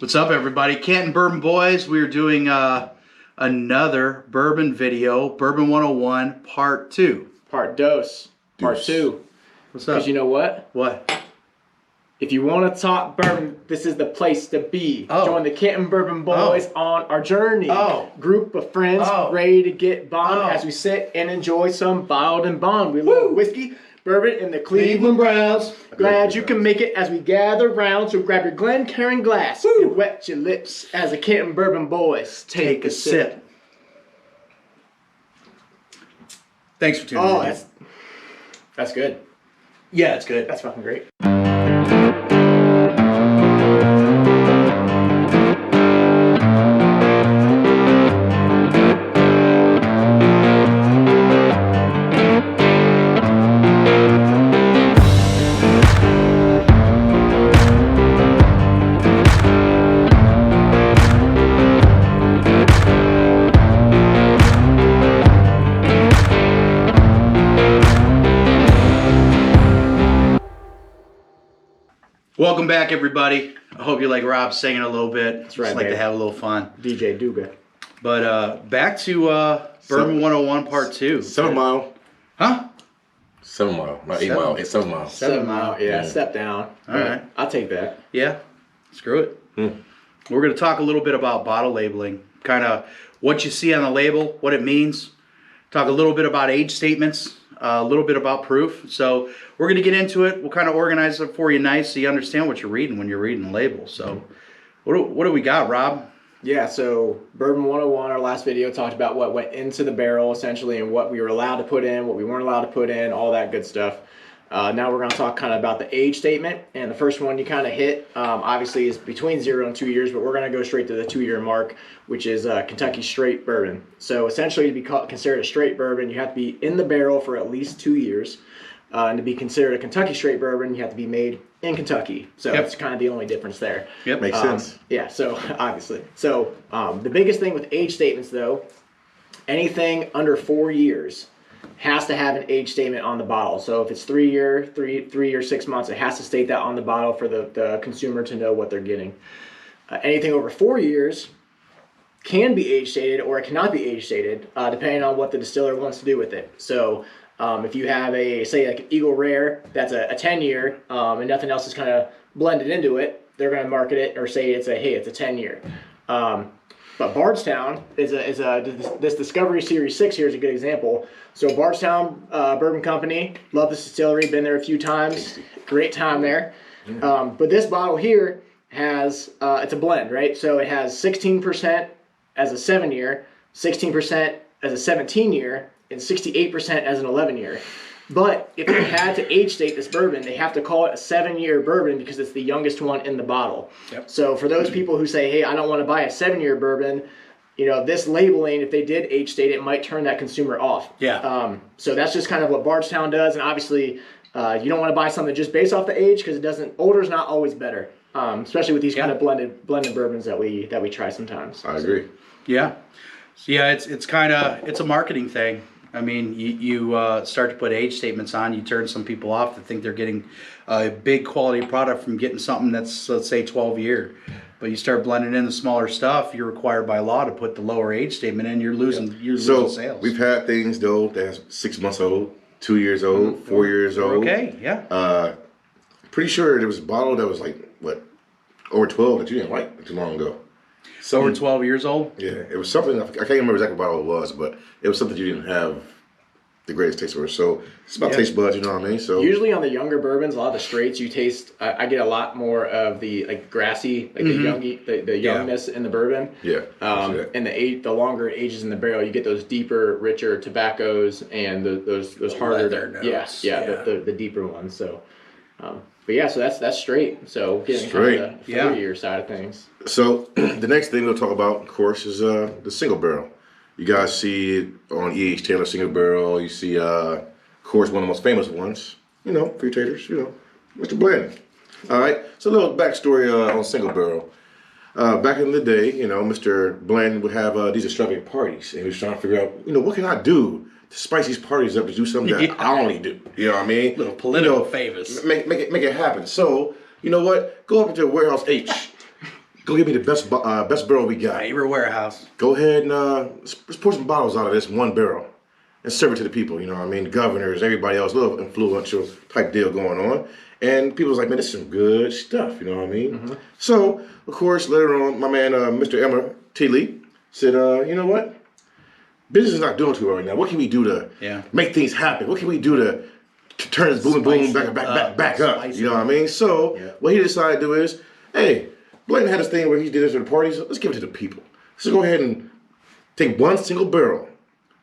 What's up, everybody? Canton Bourbon Boys. We are doing another bourbon video, Bourbon 101 Part 2. Part dos. Part 2. What's up? Because you know what? What? If you want to talk bourbon, this is the place to be. Join the Canton Bourbon Boys on our journey. Group of friends ready to get bombed as we sit and enjoy some bottled and bond. We love whiskey, bourbon, and the Cleveland Browns. Glad you can make it as we gather round. So grab your Glencairn glass and wet your lips as the Canton Bourbon Boys take a sip. Thanks for tuning in. That's good. Yeah, it's good. That's fucking great. Welcome back, everybody. I hope you like Rob singing a little bit. That's right, just like to have a little fun. DJ Duga. But back to Bourbon 101 Part 2. 7 Mile. Huh? 7 Mile. Not 8 Mile. It's 7 Mile. 7 Mile. Yeah, step down. All right. I'll take that. Yeah. Screw it. We're going to talk a little bit about bottle labeling. Kind of what you see on the label, what it means. Talk a little bit about age statements. A little bit about proof. So we're going to get into it. We'll kind of organize it for you nice so you understand what you're reading when you're reading the label. So what do we got, Rob? Yeah, so Bourbon 101, our last video, talked about what went into the barrel, essentially, and what we were allowed to put in, what we weren't allowed to put in, all that good stuff. Now we're going to talk kind of about the age statement. And the first one you kind of hit, obviously, is between 0 and 2 years, but we're going to go straight to the 2-year mark, which is Kentucky straight bourbon. So essentially, to be considered a straight bourbon, you have to be in the barrel for at least 2 years. And to be considered a Kentucky straight bourbon, you have to be made in Kentucky. So that's kind of the only difference there. Yep, makes sense. Yeah, so obviously. So the biggest thing with age statements, though, anything under 4 years has to have an age statement on the bottle. So if it's 3 year, 6 months, it has to state that on the bottle for the consumer to know what they're getting. Anything over 4 years can be age stated or it cannot be age stated, depending on what the distiller wants to do with it. So if you have say like an Eagle Rare that's a 10-year and nothing else is kind of blended into it, they're going to market it or say it's a 10-year. But Bardstown this Discovery Series 6 here is a good example. So Bardstown Bourbon Company, love this distillery, been there a few times, great time there. But this bottle here has, it's a blend, right? So it has 16% as a 7-year, 16% as a 17-year, and 68% as an 11-year. But if they had to age state this bourbon, they have to call it a 7-year bourbon because it's the youngest one in the bottle. Yep. So for those people who say, hey, I don't want to buy a 7-year bourbon, you know, this labeling, if they did age state, it might turn that consumer off. Yeah. So that's just kind of what Bardstown does. And obviously, you don't want to buy something just based off the age because older is not always better. Especially with these kind of blended bourbons that we try sometimes. I agree. Yeah. So yeah, it's a marketing thing. I mean, you start to put age statements on, you turn some people off to think they're getting a big quality product from getting something that's, let's say, 12-year. But you start blending in the smaller stuff, you're required by law to put the lower age statement in, you're losing sales. We've had things, though, that's 6 months old, 2 years old, 4 years old. Okay, yeah. Pretty sure there was a bottle that was like, over 12 that you didn't like not too long ago. Over 12 years old? Yeah, it was something, I can't remember exactly what bottle it was, but it was something you didn't have the greatest taste for. So it's about taste buds, you know what I mean? So usually on the younger bourbons, a lot of the straights you taste, I get a lot more of the grassy, the youngness in the bourbon. Yeah. And the longer it ages in the barrel, you get those deeper, richer tobaccos and those harder notes. The deeper ones. So but yeah, so that's straight. So getting kind of the 4-year side of things. So the next thing we'll talk about, of course, is the single barrel. You guys see it on E.H. Taylor single barrel. You see, of course, one of the most famous ones, free traders, Mr. Bland. All right, so a little backstory on single barrel. Back in the day, Mr. Bland would have these extravagant parties, and he was trying to figure out, what can I do to spice these parties up to do something that I only do. You know what I mean? Little political favors. Make it happen. So, you know what? Go up into Warehouse H. Go get me the best barrel we got. Favorite warehouse. Go ahead and let's pour some bottles out of this one barrel and serve it to the people. You know what I mean? The governors, everybody else, little influential type deal going on. And people was like, man, this is some good stuff. You know what I mean? Mm-hmm. So, of course, later on, my man, Mr. Emmer T. Lee, said, you know what? Business is not doing too well right now. What can we do to make things happen? What can we do to turn this boom back up? You know what I mean? So, what he decided to do is, hey, Blaine had this thing where he did this at the parties. Let's give it to the people. So go ahead and take one single barrel,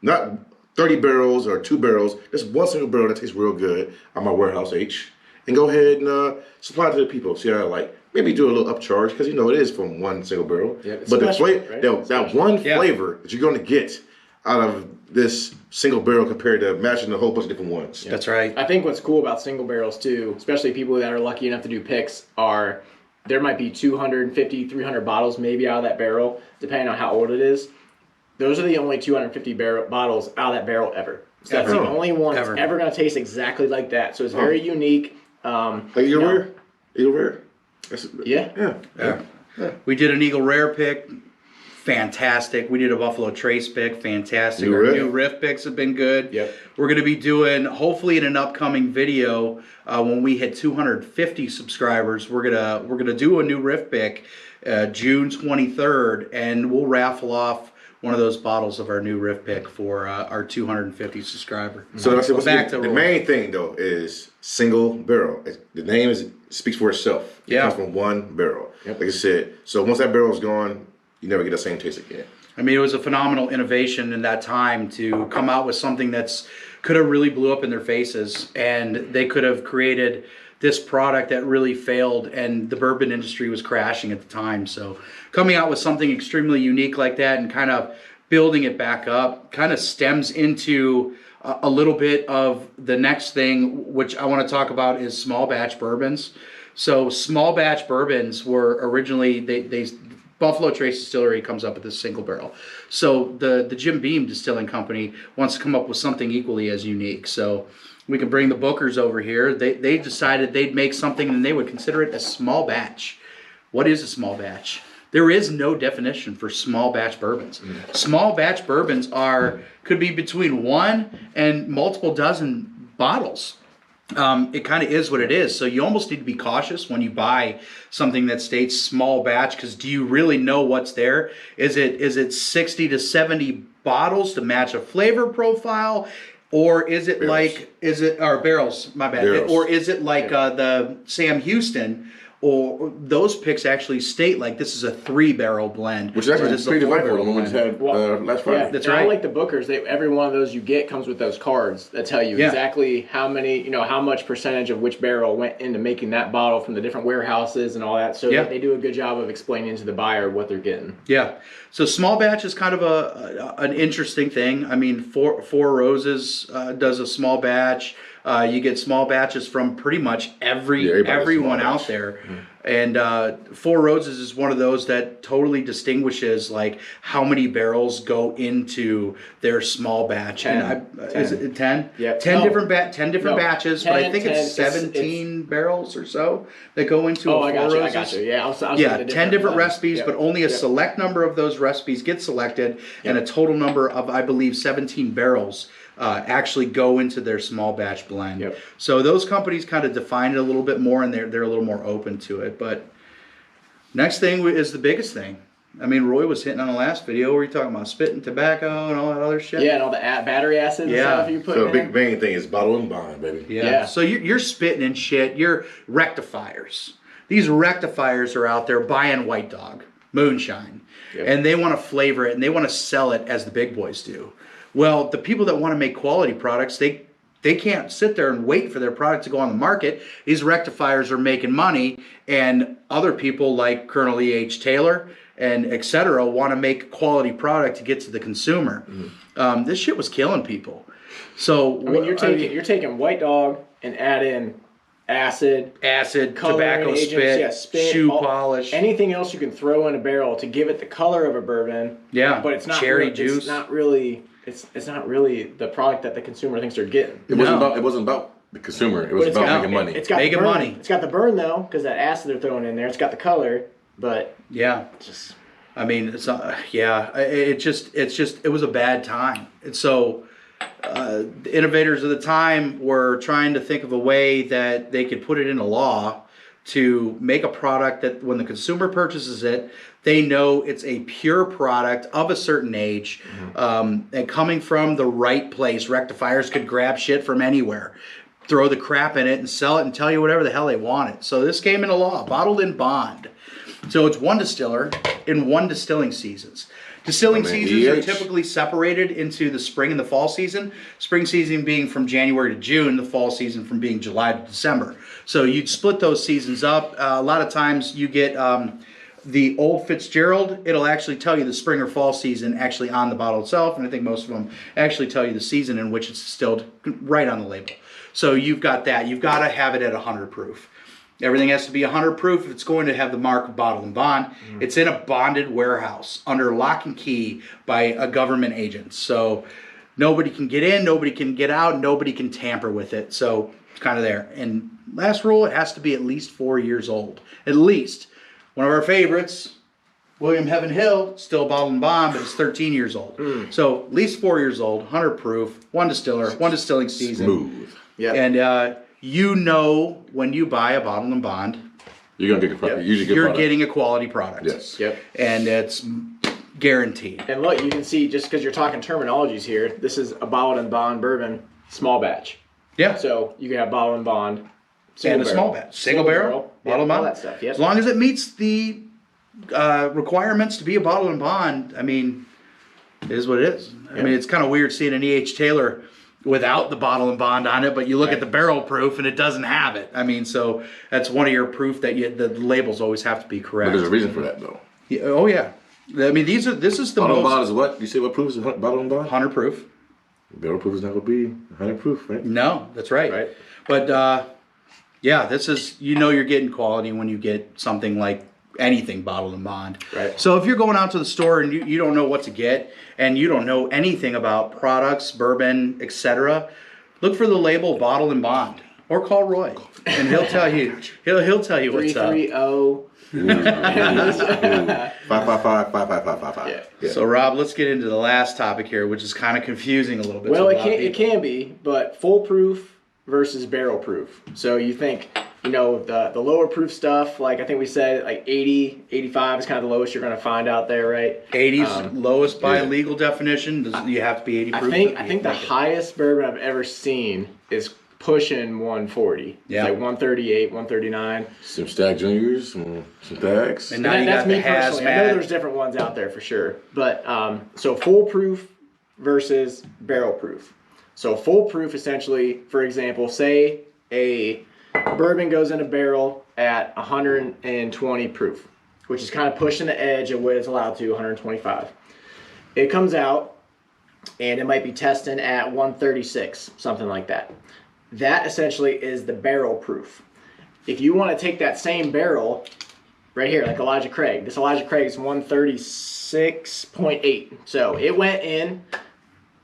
not 30 barrels or 2 barrels, just one single barrel that tastes real good on my warehouse H, and go ahead and supply it to the people. See how I like maybe do a little upcharge because you know it is from one single barrel. Yeah, but the flavor, right? that one flavor that you're going to get out of this single barrel compared to matching a whole bunch of different ones. Yeah. That's right. I think what's cool about single barrels too, especially people that are lucky enough to do picks, are there might be 250, 300 bottles maybe out of that barrel, depending on how old it is. Those are the only 250 bottles out of that barrel ever. So that's the only one that's ever going to taste exactly like that. So it's very unique. Like Eagle Rare? Eagle Rare? Yeah. We did an Eagle Rare pick. Fantastic. We did a Buffalo Trace pick. Fantastic. Our new Riff picks have been good. Yep. We're going to be doing, hopefully in an upcoming video, when we hit 250 subscribers, we're gonna do a new Riff pick June 23rd, and we'll raffle off one of those bottles of our new Riff pick for our 250 subscriber. So that's the main thing though is single barrel. The name speaks for itself. It comes from one barrel. Like I said. So once that barrel is gone, you never get the same taste again. I mean, it was a phenomenal innovation in that time to come out with something that's could have really blew up in their faces, and they could have created this product that really failed, and the bourbon industry was crashing at the time. So coming out with something extremely unique like that and kind of building it back up kind of stems into a little bit of the next thing, which I want to talk about, is small batch bourbons. So small batch bourbons were originally, they Buffalo Trace Distillery comes up with this single barrel. So the Jim Beam Distilling Company wants to come up with something equally as unique. So we can bring the Bookers over here. They decided they'd make something and they would consider it a small batch. What is a small batch? There is no definition for small batch bourbons. Small batch bourbons could be between 1 and multiple dozen bottles. It kind of is what it is. So you almost need to be cautious when you buy something that states small batch, because do you really know what's there? Is it 60 to 70 bottles to match a flavor profile? Or is it barrels, my bad. Barrels. Or is it like the Sam Houston, or those picks actually state like this is a 3-barrel blend. Which is actually pretty delightful when we just had last Friday. Yeah, that's right. I like the Bookers. Every one of those you get comes with those cards that tell you exactly how many, how much percentage of which barrel went into making that bottle from the different warehouses and all that. So that they do a good job of explaining to the buyer what they're getting. Yeah. So small batch is kind of an interesting thing. I mean, Four Roses does a small batch. You get small batches from pretty much everyone out there. And Four Roses is one of those that totally distinguishes like how many barrels go into their small batch. 10. Is it 10? Yeah. 10 different batches, 10, but I think it's 17 barrels or so that go into a Four Roses. I got you. Yeah, 10 different recipes, but only a select number of those recipes get selected, and a total number of, I believe, 17 barrels actually go into their small batch blend. So those companies kind of define it a little bit more, and they're a little more open to it. But next thing is the biggest thing. I mean, Roy was hitting on the last video where you're talking about spitting tobacco and all that other shit. Yeah, and all the battery acid and stuff you put in. So the big main thing is bottle and bond, baby. Yeah. So you're spitting and shit. You're rectifiers. These rectifiers are out there buying White Dog, moonshine, and they want to flavor it and they want to sell it as the big boys do. Well, the people that want to make quality products, they can't sit there and wait for their product to go on the market. These rectifiers are making money, and other people like Colonel E.H. Taylor and et cetera want to make quality product to get to the consumer. This shit was killing people. So I mean, you're taking White Dog and add in acid, tobacco agents, spit, shoe polish, anything else you can throw in a barrel to give it the color of a bourbon. Yeah, but it's not cherry juice. It's not really. It's not really the product that the consumer thinks they're getting. It wasn't about the consumer. It was about making money. It's got making money. It's got the burn though, because that acid they're throwing in there. It's got the color. but Yeah. just I mean, it's it was a bad time. And so the innovators of the time were trying to think of a way that they could put it into law to make a product that when the consumer purchases it, they know it's a pure product of a certain age, and coming from the right place. Rectifiers could grab shit from anywhere, throw the crap in it and sell it and tell you whatever the hell they wanted. So this came into law, bottled in bond. So it's one distiller in one distilling seasons. Distilling seasons are typically separated into the spring and the fall season. Spring season being from January to June, the fall season from being July to December. So you'd split those seasons up. A lot of times you get the old Fitzgerald. It'll actually tell you the spring or fall season actually on the bottle itself. And I think most of them actually tell you the season in which it's distilled right on the label. So you've got that. You've got to have it at 100 proof. Everything has to be 100 proof if it's going to have the mark of bottled in bond. It's in a bonded warehouse under lock and key by a government agent. So nobody can get in, nobody can get out, nobody can tamper with it. So it's kind of there. And last rule, it has to be at least 4 years old. At least. One of our favorites, William Heaven Hill, still bottled in bond, but it's 13 years old. So at least 4 years old, 100 proof, one distiller, one distilling season. Smooth. yeah. And you know when you buy a bottle and bond, You're gonna get a product. Usually you're product. getting a quality product. Yes. Yep. And it's guaranteed. And look, you can see just because you're talking terminologies here, this is a bottled and bond bourbon small batch. Yeah. So you can have bottled and bond, And a barrel, small batch. Single barrel, bottle and all bond. that stuff. Yep. As long as it meets the requirements to be a bottle and bond, I mean, it is what it is. I mean, it's kind of weird seeing an E.H. Taylor without the bottle and bond on it, but you look at the barrel proof and it doesn't have it. I mean, so that's one of your proof that the labels always have to be But correct. there's a reason for that though. Yeah, oh yeah. I mean, this is the Bottle and bond most is what? You say what proof is bottle and bond? 100 proof. Barrel proof is not gonna be 100 proof, right? No, that's right. Right. But yeah, this is, you're getting quality when you get something like anything bottled and bond. Right. So if you're going out to the store and you don't know what to get and you don't know anything about products, bourbon, etc., look for the label bottle and bond or call Roy and he'll tell you. He'll tell you what's up. 330. 555. Yeah. So Rob, let's get into the last topic here, which is kind of confusing a little bit. Well, to a it lot of can people. be, but full proof versus barrel proof. So you think, the lower proof stuff, like I think we said like 80, 85 is kind of the lowest you're going to find out there, right? 80's lowest by yeah. legal definition. You have to be 80 I proof. think the highest bourbon I've ever seen is pushing 140. Yeah. It's like 138, 139. Some Stag Juniors, some Stags. And now you That's got the me personally. I know hazmat. there's different ones out there for sure. But so full proof versus barrel proof. So full proof essentially, for example, say a bourbon goes in a barrel at 120 proof, which is kind of pushing the edge of what it's allowed to, 125. It comes out and it might be testing at 136, something like that. That essentially is the barrel proof. If you want to take that same barrel right here, like Elijah Craig, this Elijah Craig is 136.8. So it went in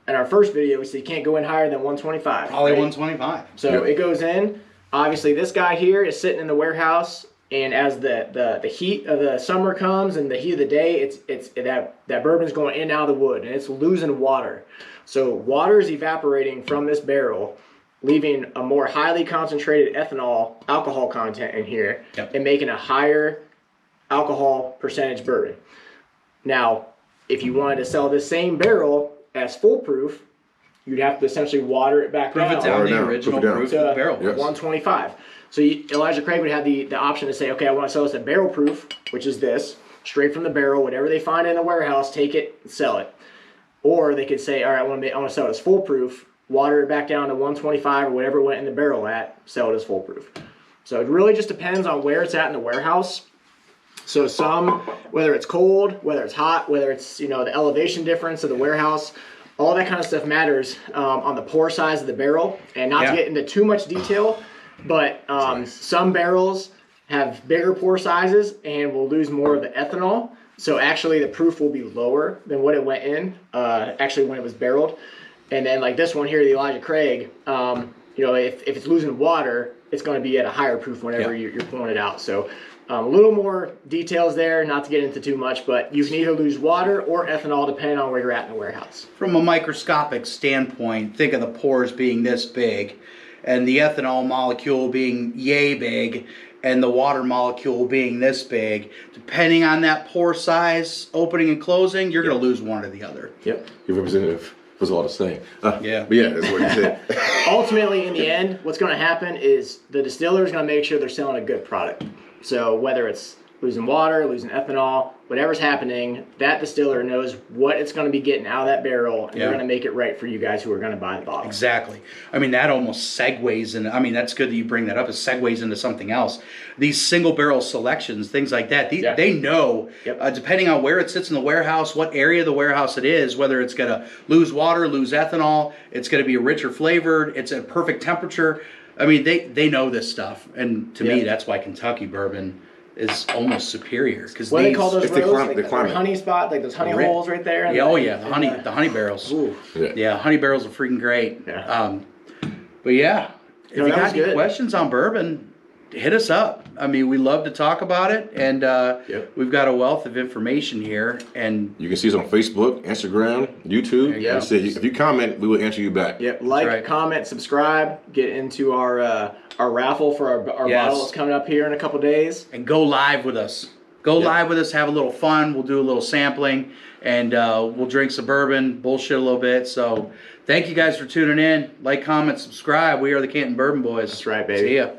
our first video, we said you can't go in higher than 125. Probably right? 125. So it goes in. Obviously, this guy here is sitting in the warehouse, and as the heat of the summer comes and the heat of the day, it's that bourbon's going in and out of the wood, and it's losing water. So water is evaporating from this barrel, leaving a more highly concentrated alcohol content in here, and making a higher alcohol percentage bourbon. Now, if you wanted to sell this same barrel as full proof, you'd have to essentially water it back Proof it down Water the down. original Proof it down. proof to of the barrel. Yes. 125. So Elijah Craig would have the option to say, okay, I want to sell this at barrel proof, which is this, straight from the barrel, whatever they find in the warehouse, take it, sell it. Or they could say, all right, I want to sell it as full proof, water it back down to 125 or whatever it went in the barrel at, sell it as full proof. So it really just depends on where it's at in the warehouse. So some, whether it's cold, whether it's hot, whether it's, the elevation difference of the warehouse, all that kind of stuff matters on the pore size of the barrel. And not to get into too much detail, but some barrels have bigger pore sizes and will lose more of the ethanol. So actually the proof will be lower than what it went in, actually when it was barreled. And then like this one here, the Elijah Craig, if it's losing water, it's going to be at a higher proof whenever you're pulling it out. So A little more details there, not to get into too much, but you can either lose water or ethanol depending on where you're at in the warehouse. From a microscopic standpoint, think of the pores being this big and the ethanol molecule being yay big and the water molecule being this big. Depending on that pore size, opening and closing, you're going to lose one or the other. Yep. Your representative was all the same. Yeah. But yeah, that's what he said. Ultimately, in the end, what's going to happen is the distiller is going to make sure they're selling a good product. So whether it's losing water, losing ethanol, whatever's happening, that distiller knows what it's going to be getting out of that barrel, and they're going to make it right for you guys who are going to buy the bottle. Exactly. I mean, that almost segues into, I mean, that's good that you bring that up. It segues into something else. These single barrel selections, things like that, they know, depending on where it sits in the warehouse, what area of the warehouse it is, whether it's going to lose water, lose ethanol, it's going to be richer flavored, it's at perfect temperature. I mean, they know this stuff. And to me, that's why Kentucky bourbon is almost superior. Because what do they call those rows? The climate. Honey spot, like those honey holes right there. Yeah, the honey barrels. Ooh. Yeah, honey barrels are freaking great. Yeah. But yeah, if you got any good. questions on bourbon, hit us up. I mean, we love to talk about it, and we've got a wealth of information here. And you can see us on Facebook, Instagram, YouTube. Yeah. If you comment, we will answer you back. Yep. Like, comment, subscribe. Get into our raffle for our bottle that's coming up here in a couple days. And go live with us. Go live with us. Have a little fun. We'll do a little sampling, and we'll drink some bourbon, bullshit a little bit. So thank you guys for tuning in. Like, comment, subscribe. We are the Canton Bourbon Boys. That's right, baby. See ya.